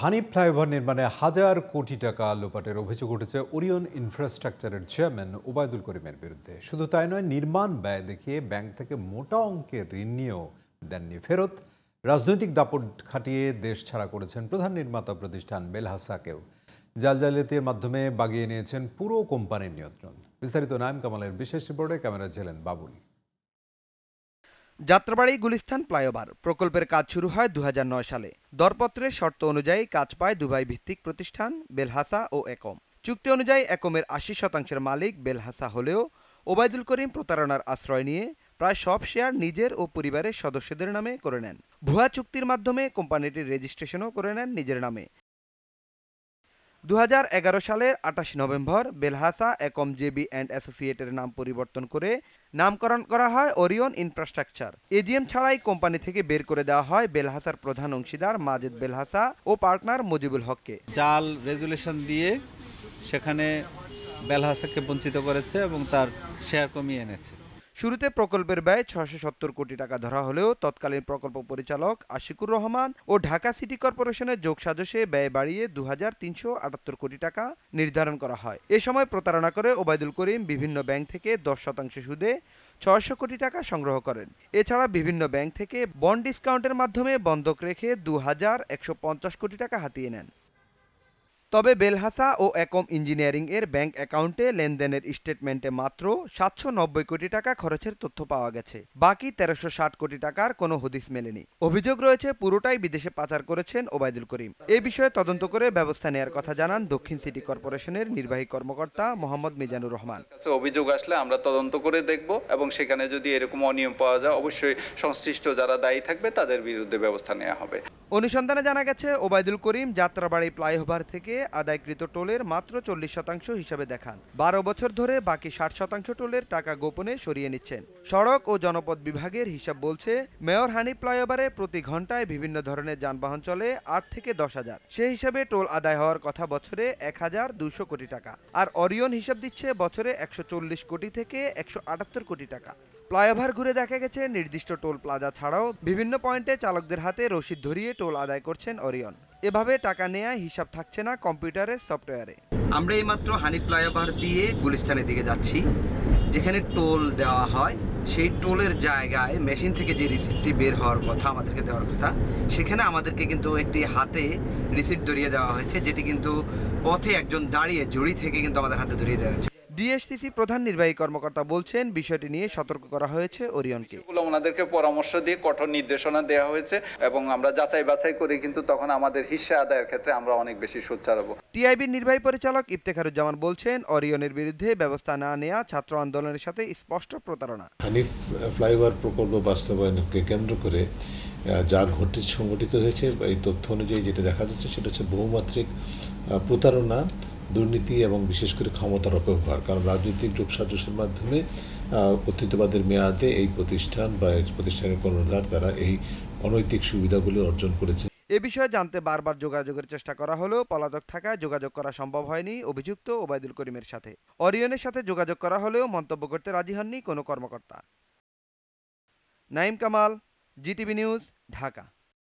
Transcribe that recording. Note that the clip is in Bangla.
হানি ফ্লাইওভার নির্মাণে হাজার কোটি টাকা লোপাটের অভিযোগ উঠেছে ওরিয়ন ইনফ্রাস্ট্রাকচারের চেয়ারম্যান ওবায়দুল করিমের বিরুদ্ধে। শুধু তাই নয়, নির্মাণ ব্যয় দেখিয়ে ব্যাংক থেকে মোটা অঙ্কের ঋণ নিয়েও দেননি ফেরত। রাজনৈতিক দাপট খাটিয়ে দেশ ছাড়া করেছেন প্রধান নির্মাতা প্রতিষ্ঠান বেলহাসাকেও। জালজালিয়াতির মাধ্যমে বাগিয়ে নিয়েছেন পুরো কোম্পানির নিয়ন্ত্রণ। বিস্তারিত নাইম কামালের বিশেষ রিপোর্টে ক্যামেরা ছিলেন বাবুল। যাত্রাবাড়ী গুলিস্তান ফ্লাইওভার প্রকল্পের কাজ শুরু হয় 2009 সালে। দরপত্রের শর্ত অনুযায়ী কাজ পায় দুবাই ভিত্তিক প্রতিষ্ঠান বেলহাসা ও একম। চুক্তি অনুযায়ী একমের 80% মালিক বেলহাসা হলেও ওবায়দুল করিম প্রতারণার আশ্রয় নিয়ে প্রায় সব শেয়ার নিজের ও পরিবারের সদস্যদের নামে করে নেন। ভুয়া চুক্তির মাধ্যমে কোম্পানিটির রেজিস্ট্রেশনও করে নেন নিজের নামে। 2011 সালের 28 নভেম্বর বেলহাসা একম জেবি অ্যান্ড অ্যাসোসিয়েটের নাম পরিবর্তন করে নামকরণ করা হয় ওরিয়ন ইনফ্রাস্ট্রাকচার। এজিএম ছাড়াই কোম্পানি থেকে বের করে দেওয়া হয় বেলহাসার প্রধান অংশীদার মাজেদ বেলহাসা ও পার্টনার মুজিবুল হককে। জাল রেজুলেশন দিয়ে সেখানে বেলহাসাকে বঞ্চিত করেছে এবং তার শেয়ার কমিয়ে এনেছে। শুরুতে প্রকল্পের ব্যয় 670 কোটি টাকা ধরা হলেও তৎকালীন প্রকল্প পরিচালক আশিকুর রহমান ও ঢাকা সিটি কর্পোরেশনের যোগসাজশে ব্যয় বাড়িয়ে 2378 কোটি টাকা নির্ধারণ করা হয়। এ সময় প্রতারণা করে ওবায়দুল করিম বিভিন্ন ব্যাংক থেকে 10% সুদে 600 কোটি টাকা সংগ্রহ করেন। এছাড়া বিভিন্ন ব্যাংক থেকে বন্ড ডিসকাউন্টের মাধ্যমে বন্ধক রেখে 2150 কোটি টাকা হাতিয়ে নেন। তবে বেলহাসা ও একম ইঞ্জিনিয়ারিং এর ব্যাংক অ্যাকাউন্টে লেনদেনের স্টেটমেন্টে মাত্র 790 কোটি টাকা খরচের তথ্য পাওয়া গেছে। বাকি 1360 কোটি টাকার কোনো হদিস মেলেনি। অভিযোগ রয়েছে পুরোটাই বিদেশে পাচার করেছেন ওবায়দুল করিম। এ বিষয়ে তদন্ত করে ব্যবস্থা নেওয়ার কথা জানান দক্ষিণ সিটি কর্পোরেশনের নির্বাহী কর্মকর্তা মোহাম্মদ মিজানুর রহমান। অভিযোগ আসলে আমরা তদন্ত করে দেখব এবং সেখানে যদি এরকম অনিয়ম পাওয়া যায় অবশ্যই সংশ্লিষ্ট যারা দায়ী থাকবে তাদের বিরুদ্ধে ব্যবস্থা নেওয়া হবে। অনুসন্ধানে জানা গেছে ওবায়দুল করিম যাত্রাবাড়ী ফ্লাইওভার থেকে আদায়কৃত টোলের মাত্র 40% হিসাবে দেখান। 12 বছর ধরে বাকি 60% টোলের টাকা গোপনে সরিয়ে নিচ্ছেন। সড়ক ও জনপথ বিভাগের হিসাব বলছে মেয়র হানি ফ্লাইওভারে প্রতি ঘন্টায় বিভিন্ন ধরনের যানবাহন চলে 8 থেকে 10,000। সেই হিসাবে টোল আদায় হওয়ার কথা বছরে 1200 কোটি টাকা। আর অরিয়ন হিসাব দিচ্ছে বছরে 140 কোটি থেকে 178 কোটি টাকা। ফ্লাইওভার ঘুরে দেখা গেছে নির্দিষ্ট টোল প্লাজা ছাড়াও বিভিন্ন পয়েন্টে চালকদের হাতে রসিদ ধরিয়ে টোল আদায় করছেন অরিয়ন। এভাবে টাকা নেয়া হিসাব থাকছে না কম্পিউটারের সফটওয়্যারে। আমরা এইমাত্র হানি ফ্লাইওভার দিয়ে গুলিস্তানের দিকে যাচ্ছি, যেখানে টোল দেওয়া হয় সেই টোলের জায়গায় মেশিন থেকে যে রিসিপ্টটি বের হওয়ার কথা আমাদেরকে দেওয়ার কথা, সেখানে আমাদেরকে কিন্তু একটি হাতে রিসিপ্ট ধরিয়ে দেওয়া হয়েছে, যেটি কিন্তু পথে একজন দাঁড়িয়ে জড়ি থেকে কিন্তু আমাদের হাতে ধরিয়ে দেওয়া হয়েছে। ডিএসসিসি প্রধান নির্বাহী কর্মকর্তা বলছেন বিষয়টি নিয়ে সতর্ক করা হয়েছে ওরিয়নকে। ওনাদেরকে পরামর্শ দিয়ে কঠোর নির্দেশনা দেওয়া হয়েছে এবং আমরা যাচাই বাছাই করে কিন্তু তখন আমাদের হিস্সা আদায়ের ক্ষেত্রে আমরা অনেক বেশি সোচ্চার হব। টিআইবির নির্বাহী পরিচালক ইফতেখারুজ্জামান বলছেন অরিয়নের বিরুদ্ধে ব্যবস্থা না নেওয়া ছাত্র আন্দোলনের সাথে স্পষ্ট প্রতারণা। হানিফ ফ্লাইওভার প্রকল্প বাস্তবায়নকে কেন্দ্র করে যা সংঘটিত হয়েছে এই তথ্য অনুযায়ী যেটা দেখা যাচ্ছে সেটা হচ্ছে বহুমাত্রিক প্রতারণা, দুর্নীতি এবং বিশেষ করে ক্ষমতার অপব্যবহার। কারণ রাজনৈতিক যোগসাজশের মাধ্যমে অতীতবাদের মেয়াদে এই প্রতিষ্ঠান বা প্রতিষ্ঠানের কর্ণধার তারা এই অনৈতিক সুবিধাগুলি অর্জন করেছে। এ বিষয়ে জানতে বারবার যোগাযোগের চেষ্টা করা হলেও পলাতক থাকায় যোগাযোগ করা সম্ভব হয়নি অভিযুক্ত ওবায়দুল করিমের সাথে। অরিয়নের সাথে যোগাযোগ করা হলেও মন্তব্য করতে রাজি হননি কোনো কর্মকর্তা। Naim Kamal, GTV news, Dhaka.